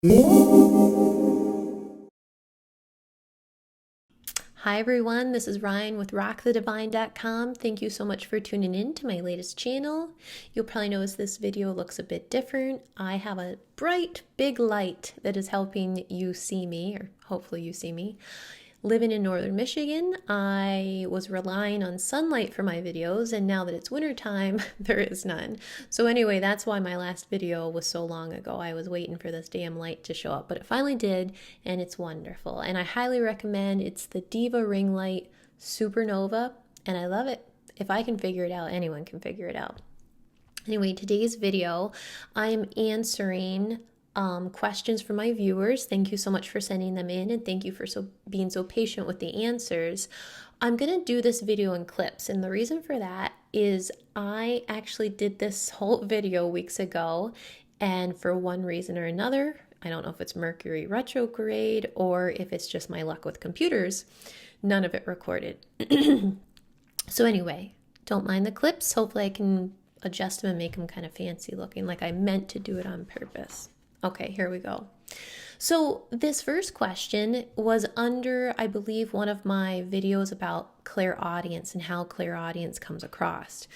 Hi everyone, this is Ryan with rockthedivine.com. Thank you so much for tuning in to my latest channel. You'll probably notice this video looks a bit different. I have a bright big light that is helping you see me, or hopefully you see me. Living in northern Michigan, I was relying on sunlight for my videos, and now that it's wintertime, there is none. So anyway, that's why my last video was so long ago. I was waiting for this damn light to show up, but it finally did, and it's wonderful. And I highly recommend it's the Diva Ring Light Supernova, and I love it. If I can figure it out, anyone can figure it out. Anyway, today's video, I'm answering questions from my viewers. Thank you so much for sending them in, and thank you for being so patient with the answers. I'm going to do this video in clips, and the reason for that is I actually did this whole video weeks ago, and for one reason or another, I don't know if it's Mercury retrograde or if it's just my luck with computers, none of it recorded. So anyway, don't mind the clips. Hopefully I can adjust them and make them kind of fancy looking, like I meant to do it on purpose. Okay, here we go. So this first question was under, I believe, one of my videos about clairaudience and how clairaudience comes across.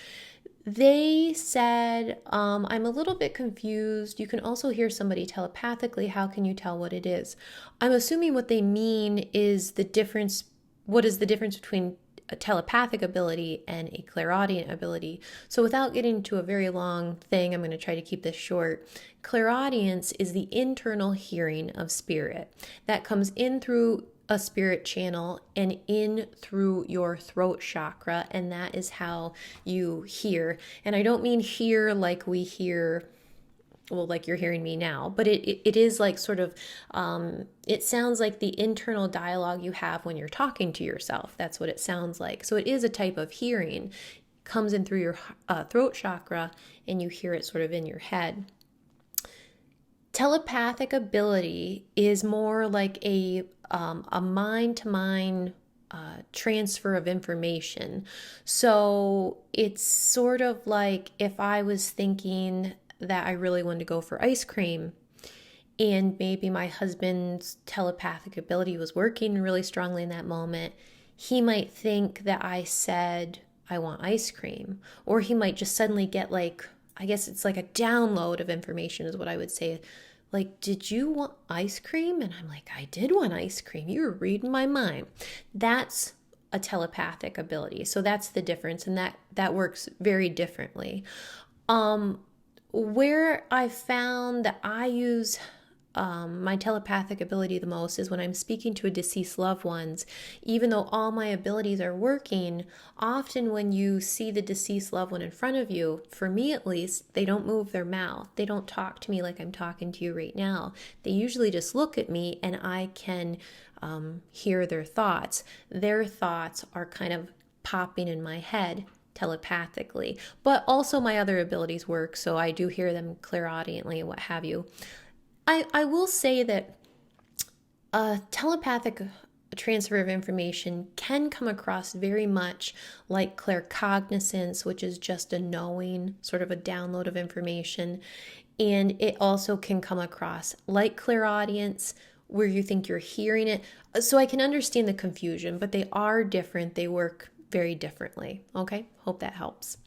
They said, I'm a little bit confused. You can also hear somebody telepathically. How can you tell what it is? I'm assuming what they mean is the difference. What is the difference between a telepathic ability and a clairaudient ability? So without getting into a very long thing, I'm going to try to keep this short. Clairaudience is the internal hearing of spirit that comes in through a spirit channel and in through your throat chakra, and that is how you hear. And I don't mean hear like we hear, well, like you're hearing me now, but it is like sort of, it sounds like the internal dialogue you have when you're talking to yourself. That's what it sounds like. So it is a type of hearing. It comes in through your throat chakra, and you hear it sort of in your head. Telepathic ability is more like a mind-to-mind transfer of information. So it's sort of like if I was thinking that I really wanted to go for ice cream, and maybe my husband's telepathic ability was working really strongly in that moment, he might think that I said, I want ice cream. Or he might just suddenly get like, I guess it's like a download of information, is what I would say. Like, did you want ice cream? And I'm like, I did want ice cream. You were reading my mind. That's a telepathic ability. So that's the difference, and that works very differently. Where I found that I use my telepathic ability the most is when I'm speaking to a deceased loved ones. Even though all my abilities are working, often when you see the deceased loved one in front of you, for me at least, they don't move their mouth. They don't talk to me like I'm talking to you right now. They usually just look at me, and I can hear their thoughts. Their thoughts are kind of popping in my head telepathically, but also my other abilities work, so I do hear them clairaudiently and what have you. I will say that a telepathic transfer of information can come across very much like claircognizance, which is just a knowing, sort of a download of information. And it also can come across like clairaudience, where you think you're hearing it. So I can understand the confusion, but they are different. They work very differently. Okay, hope that helps.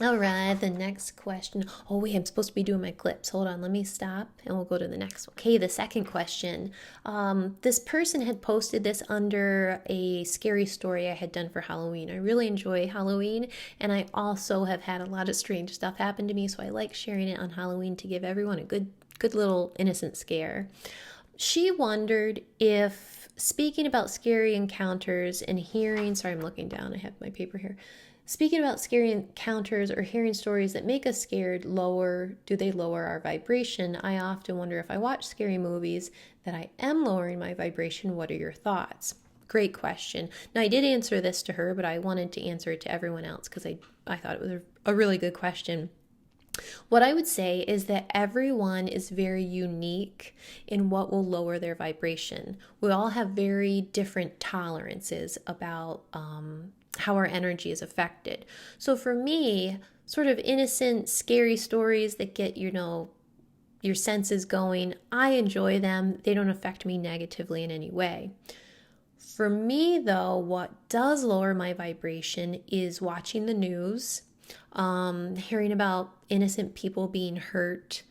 All right, the next question. Oh, wait, I'm supposed to be doing my clips. Hold on, let me stop and we'll go to the next one. Okay, the second question. This person had posted this under a scary story I had done for Halloween. I really enjoy Halloween, and I also have had a lot of strange stuff happen to me, so I like sharing it on Halloween to give everyone a good little innocent scare. She wondered if speaking about scary encounters and hearing, sorry, I'm looking down, I have my paper here. Speaking about scary encounters or hearing stories that make us scared, do they lower our vibration? I often wonder if I watch scary movies that I am lowering my vibration. What are your thoughts? Great question. Now, I did answer this to her, but I wanted to answer it to everyone else because I thought it was a really good question. What I would say is that everyone is very unique in what will lower their vibration. We all have very different tolerances about how our energy is affected. So for me, sort of innocent, scary stories that get, your senses going. I enjoy them. They don't affect me negatively in any way. For me, though, what does lower my vibration is watching the news, hearing about innocent people being hurt,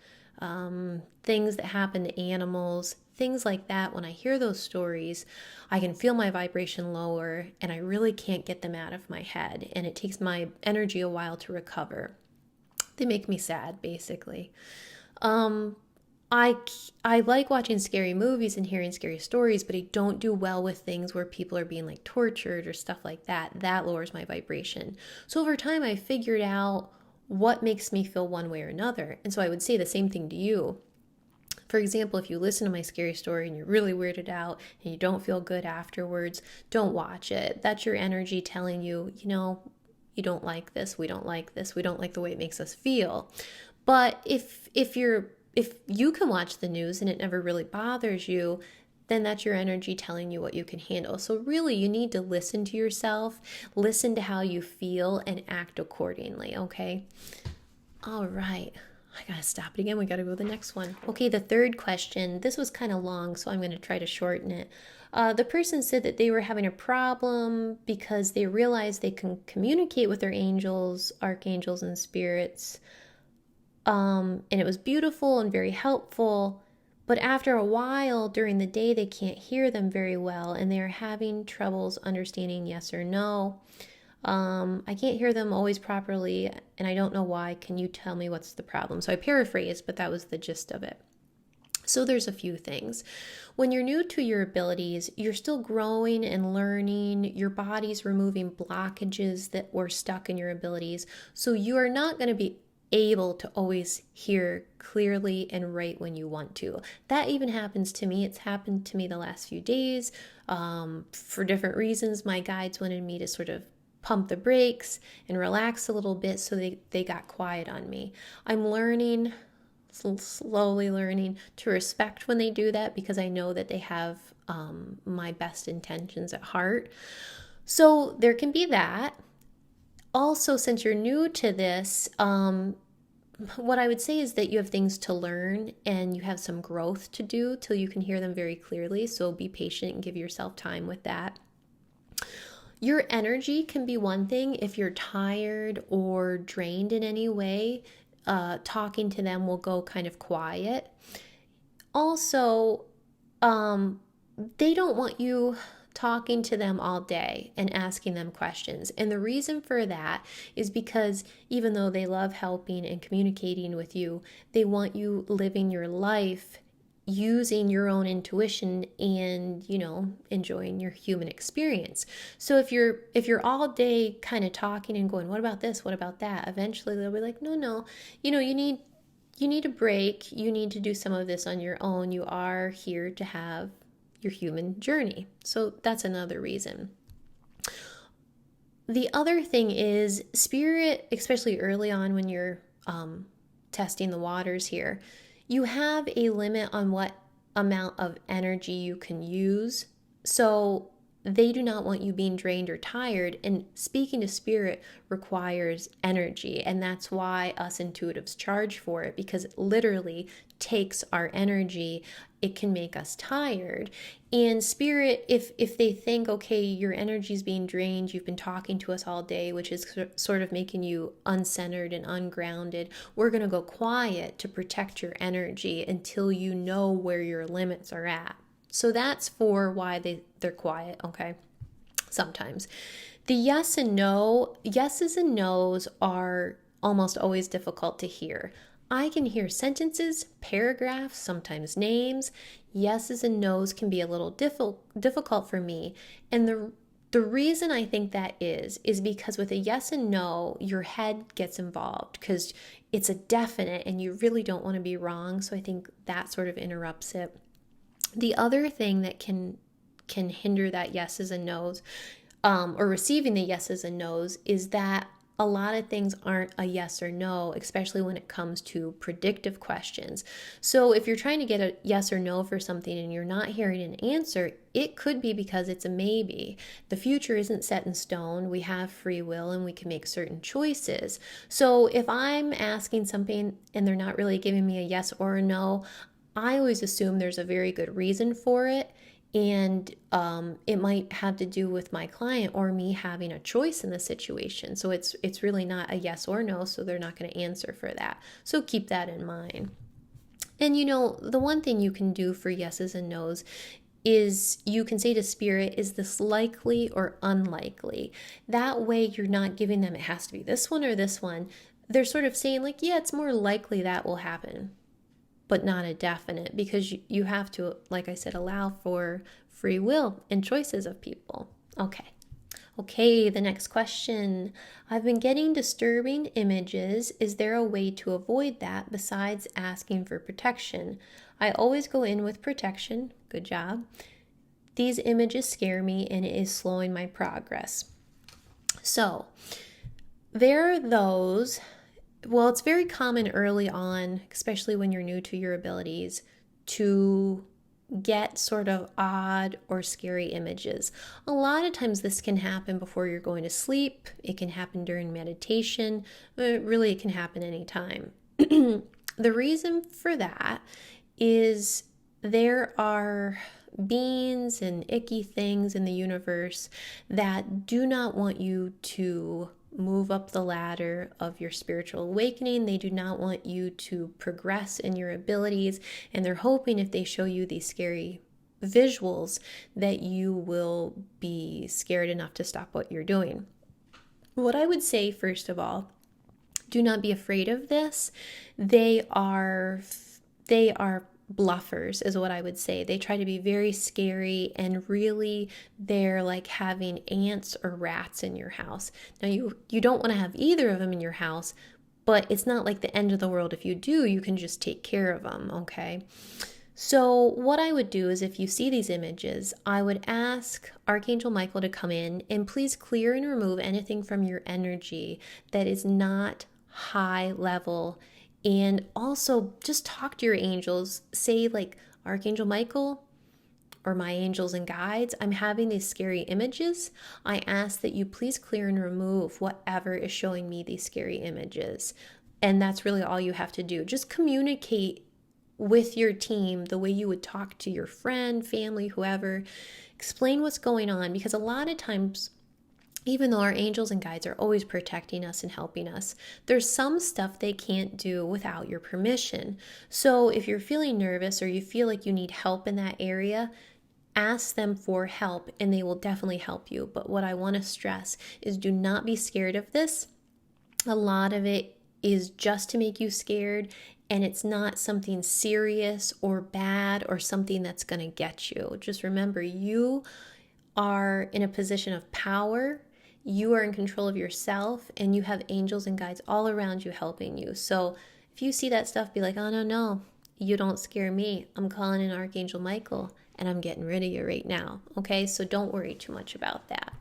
things that happen to animals, things like that. When I hear those stories, I can feel my vibration lower and I really can't get them out of my head. And it takes my energy a while to recover. They make me sad, basically. I like watching scary movies and hearing scary stories, but I don't do well with things where people are being like tortured or stuff like that. That lowers my vibration. So over time, I figured out what makes me feel one way or another. And so I would say the same thing to you. For example, if you listen to my scary story and you're really weirded out and you don't feel good afterwards, don't watch it. That's your energy telling you, you don't like this, we don't like this, we don't like the way it makes us feel. But if you can watch the news and it never really bothers you, then that's your energy telling you what you can handle. So really, you need to listen to yourself, listen to how you feel, and act accordingly, okay? All right. I gotta stop it again. We gotta go to the next one. Okay, the third question. This was kind of long, so I'm going to try to shorten it. The person said that they were having a problem because they realized they can communicate with their angels, archangels, and spirits. And it was beautiful and very helpful. But after a while during the day, they can't hear them very well, and they're having troubles understanding yes or no. I can't hear them always properly, and I don't know why. Can you tell me what's the problem? So I paraphrased, but that was the gist of it. So there's a few things. When you're new to your abilities, you're still growing and learning. Your body's removing blockages that were stuck in your abilities. So you are not going to be able to always hear clearly and right when you want to. That even happens to me. It's happened to me the last few days. For different reasons, my guides wanted me to sort of pump the brakes and relax a little bit, so they got quiet on me. I'm learning, slowly learning to respect when they do that, because I know that they have my best intentions at heart. So there can be that. Also, since you're new to this, what I would say is that you have things to learn and you have some growth to do till you can hear them very clearly. So be patient and give yourself time with that. Your energy can be one thing. If you're tired or drained in any way, talking to them will go kind of quiet. Also, they don't want you talking to them all day and asking them questions. And the reason for that is because even though they love helping and communicating with you, they want you living your life using your own intuition and, enjoying your human experience. So if you're all day kind of talking and going, what about this? What about that? Eventually they'll be like, no, you need a break. You need to do some of this on your own. You are here to have your human journey. So that's another reason. The other thing is spirit, especially early on when you're testing the waters here, you have a limit on what amount of energy you can use. So they do not want you being drained or tired, and speaking to spirit requires energy, and that's why us intuitives charge for it, because it literally takes our energy. It can make us tired. And spirit, if they think, okay, your energy's being drained, you've been talking to us all day, which is sort of making you uncentered and ungrounded, we're going to go quiet to protect your energy until you know where your limits are at. So that's for why they're quiet, okay? Sometimes. The yes and no, yeses and nos are almost always difficult to hear. I can hear sentences, paragraphs, sometimes names. Yeses and nos can be a little difficult for me. And the reason I think that is because with a yes and no, your head gets involved because it's a definite and you really don't want to be wrong. So I think that sort of interrupts it. The other thing that can hinder that yeses and nos, or receiving the yeses and nos, is that a lot of things aren't a yes or no, especially when it comes to predictive questions. So if you're trying to get a yes or no for something and you're not hearing an answer, it could be because it's a maybe. The future isn't set in stone. We have free will and we can make certain choices. So if I'm asking something and they're not really giving me a yes or a no, I always assume there's a very good reason for it. And it might have to do with my client or me having a choice in the situation. So it's really not a yes or no, so they're not going to answer for that. So keep that in mind. And the one thing you can do for yeses and nos is you can say to spirit, is this likely or unlikely? That way you're not giving them, it has to be this one or this one. They're sort of saying like, yeah, it's more likely that will happen, but not a definite, because you have to, like I said, allow for free will and choices of people. Okay, the next question. I've been getting disturbing images. Is there a way to avoid that besides asking for protection? I always go in with protection. Good job. These images scare me and it is slowing my progress. So there are those. Well, it's very common early on, especially when you're new to your abilities, to get sort of odd or scary images. A lot of times this can happen before you're going to sleep. It can happen during meditation. Really, it can happen anytime. The reason for that is there are beings and icky things in the universe that do not want you to move up the ladder of your spiritual awakening. They do not want you to progress in your abilities, and they're hoping if they show you these scary visuals that you will be scared enough to stop what you're doing. What I would say, first of all, do not be afraid of this. They are bluffers is what I would say. They try to be very scary, and really they're like having ants or rats in your house. Now you don't want to have either of them in your house, but it's not like the end of the world if you do. You can just take care of them, okay? So what I would do is if you see these images, I would ask Archangel Michael to come in and please clear and remove anything from your energy that is not high level. And also just talk to your angels. Say like, Archangel Michael or my angels and guides, I'm having these scary images. I ask that you please clear and remove whatever is showing me these scary images. And that's really all you have to do. Just communicate with your team the way you would talk to your friend, family, whoever. Explain what's going on, because a lot of times, even though our angels and guides are always protecting us and helping us, there's some stuff they can't do without your permission. So if you're feeling nervous or you feel like you need help in that area, ask them for help and they will definitely help you. But what I want to stress is do not be scared of this. A lot of it is just to make you scared, and it's not something serious or bad or something that's going to get you. Just remember, you are in a position of power. You are in control of yourself, and you have angels and guides all around you helping you. So if you see that stuff, be like, oh, no, you don't scare me. I'm calling in Archangel Michael, and I'm getting rid of you right now. Okay, so don't worry too much about that.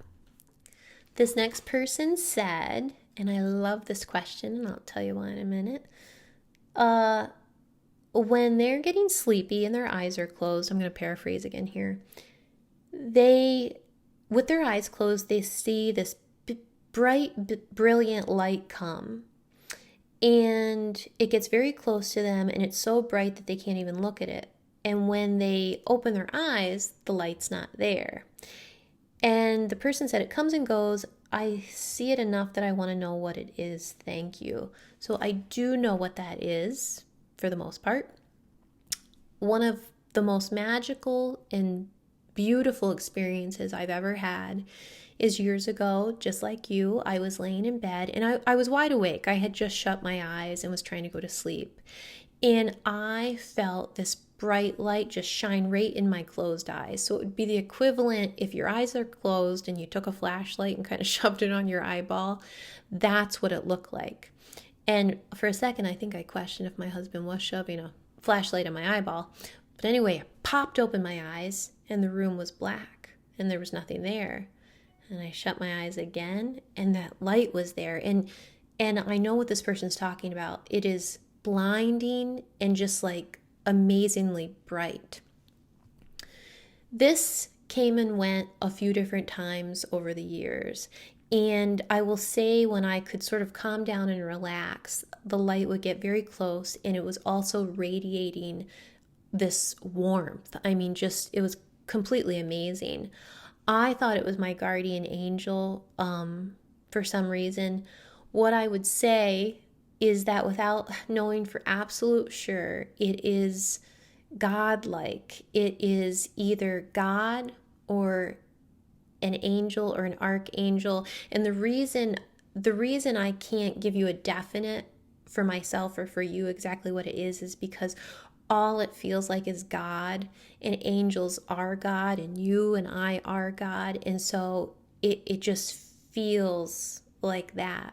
This next person said, and I love this question, and I'll tell you why in a minute. When they're getting sleepy and their eyes are closed, I'm going to paraphrase again here. With their eyes closed, they see this bright, brilliant light come, and it gets very close to them, and it's so bright that they can't even look at it. And when they open their eyes, the light's not there. And the person said, it comes and goes. I see it enough that I want to know what it is. Thank you. So I do know what that is for the most part. One of the most magical and beautiful experiences I've ever had is years ago. Just like you, I was laying in bed and I was wide awake. I had just shut my eyes and was trying to go to sleep. And I felt this bright light just shine right in my closed eyes. So it would be the equivalent if your eyes are closed and you took a flashlight and kind of shoved it on your eyeball. That's what it looked like. And for a second, I think I questioned if my husband was shoving a flashlight in my eyeball. But anyway, I popped open my eyes and the room was black and there was nothing there. And I shut my eyes again, and that light was there. And I know what this person's talking about. It is blinding and just like amazingly bright. This came and went a few different times over the years. And I will say, when I could sort of calm down and relax, the light would get very close, and it was also radiating this warmth. I mean, just, it was completely amazing. I thought it was my guardian angel for some reason. What I would say is that, without knowing for absolute sure, it is God-like. It is either God or an angel or an archangel. And the reason I can't give you a definite for myself or for you exactly what it is because all it feels like is God, and angels are God, and you and I are God. And so it just feels like that.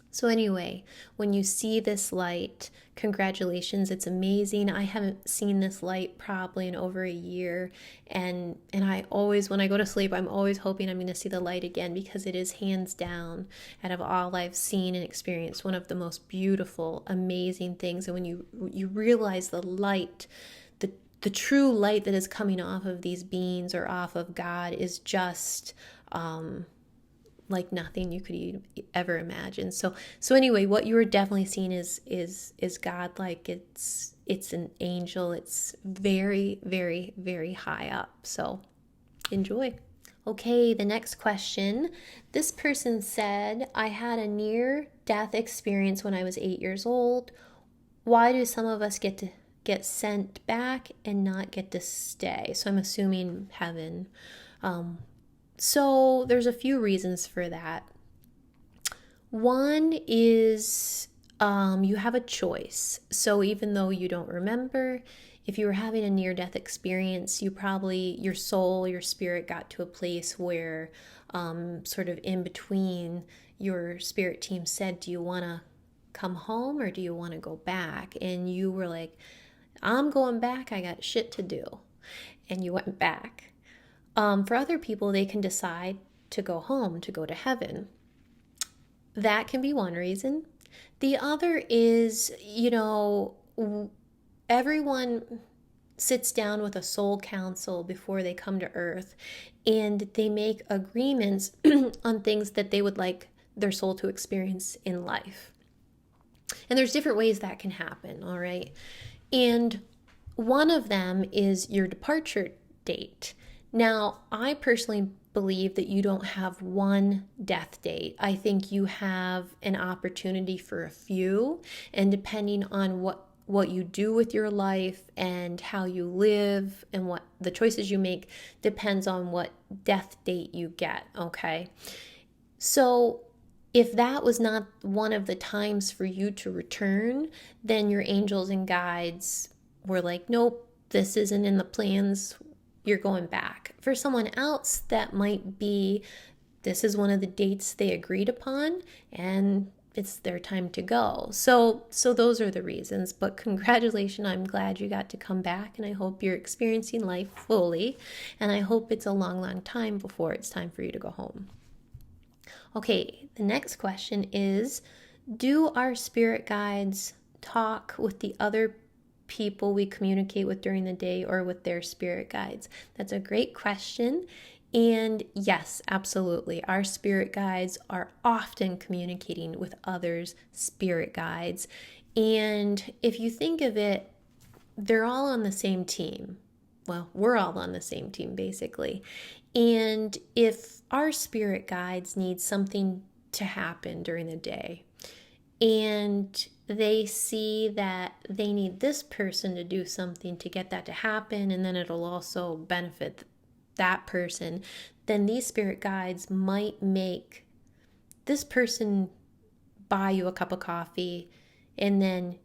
So anyway, when you see this light, congratulations, it's amazing. I haven't seen this light probably in over a year. And I always, when I go to sleep, I'm always hoping I'm going to see the light again, because it is hands down, out of all I've seen and experienced, one of the most beautiful, amazing things. And when you realize the light, the true light that is coming off of these beings or off of God is just like nothing you could ever imagine. So anyway, what you are definitely seeing is God. Like it's an angel. It's very, very, very high up. So enjoy. Okay, the next question. This person said, I had a near-death experience when I was 8 years old. Why do some of us get sent back and not get to stay? So I'm assuming heaven. So there's a few reasons for that. One is you have a choice. So even though you don't remember, if you were having a near-death experience, your soul, your spirit got to a place where sort of in between, your spirit team said, do you want to come home or do you want to go back? And you were like, I'm going back. I got shit to do. And you went back. For other people, they can decide to go home, to go to heaven. That can be one reason. The other is, everyone sits down with a soul council before they come to earth, and they make agreements on things that they would like their soul to experience in life. And there's different ways that can happen, all right? And one of them is your departure date. Now, I personally believe that you don't have one death date. I think you have an opportunity for a few, and depending on what you do with your life and how you live and what the choices you make depends on what death date you get, okay? So if that was not one of the times for you to return, then your angels and guides were like, nope, this isn't in the plans. You're going back. For someone else, that might be, this is one of the dates they agreed upon, and it's their time to go. So those are the reasons. But congratulations, I'm glad you got to come back, and I hope you're experiencing life fully, and I hope it's a long, long time before it's time for you to go home. Okay, the next question is, do our spirit guides talk with the other people we communicate with during the day or with their spirit guides? That's a great question. And yes, absolutely. Our spirit guides are often communicating with others' spirit guides. And if you think of it, they're all on the same team. Well, we're all on the same team, basically. And if our spirit guides need something to happen during the day, and they see that they need this person to do something to get that to happen, and then it'll also benefit that person, then these spirit guides might make this person buy you a cup of coffee, and then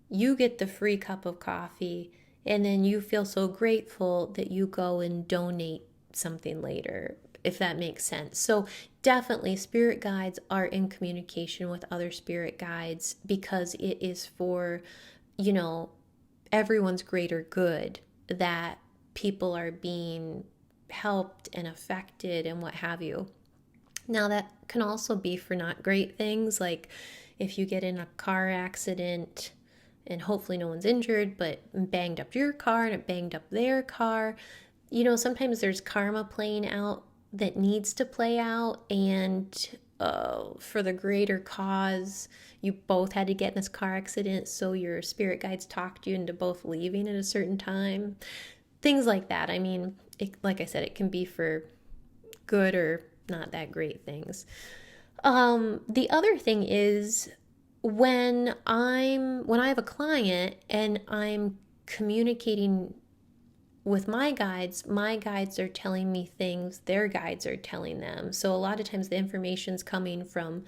you get the free cup of coffee, and then you feel so grateful that you go and donate something later, if that makes sense. So definitely spirit guides are in communication with other spirit guides, because it is for, everyone's greater good that people are being helped and affected and what have you. Now, that can also be for not great things, like if you get in a car accident and hopefully no one's injured, but banged up your car and it banged up their car. Sometimes there's karma playing out that needs to play out, and for the greater cause, you both had to get in this car accident, so your spirit guides talked you into both leaving at a certain time. Things like that. I mean, like I said, it can be for good or not that great things. The other thing is when I have a client and I'm communicating with my guides are telling me things their guides are telling them. So a lot of times the information's coming from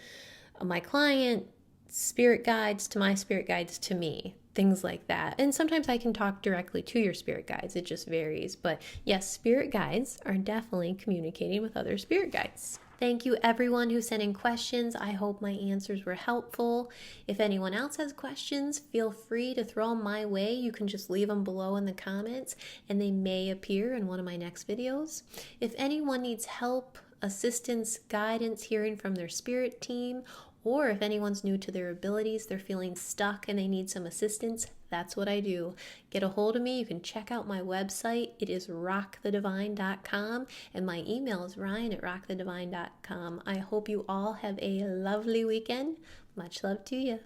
my client spirit guides to my spirit guides to me, things like that. And sometimes I can talk directly to your spirit guides. It just varies. But yes, spirit guides are definitely communicating with other spirit guides. Thank you everyone who sent in questions. I hope my answers were helpful. If anyone else has questions, feel free to throw them my way. You can just leave them below in the comments and they may appear in one of my next videos. If anyone needs help, assistance, guidance, hearing from their spirit team, or if anyone's new to their abilities, they're feeling stuck and they need some assistance, that's what I do. Get a hold of me. You can check out my website. It is rockthedivine.com, and my email is ryan@rockthedivine.com. I hope you all have a lovely weekend. Much love to you.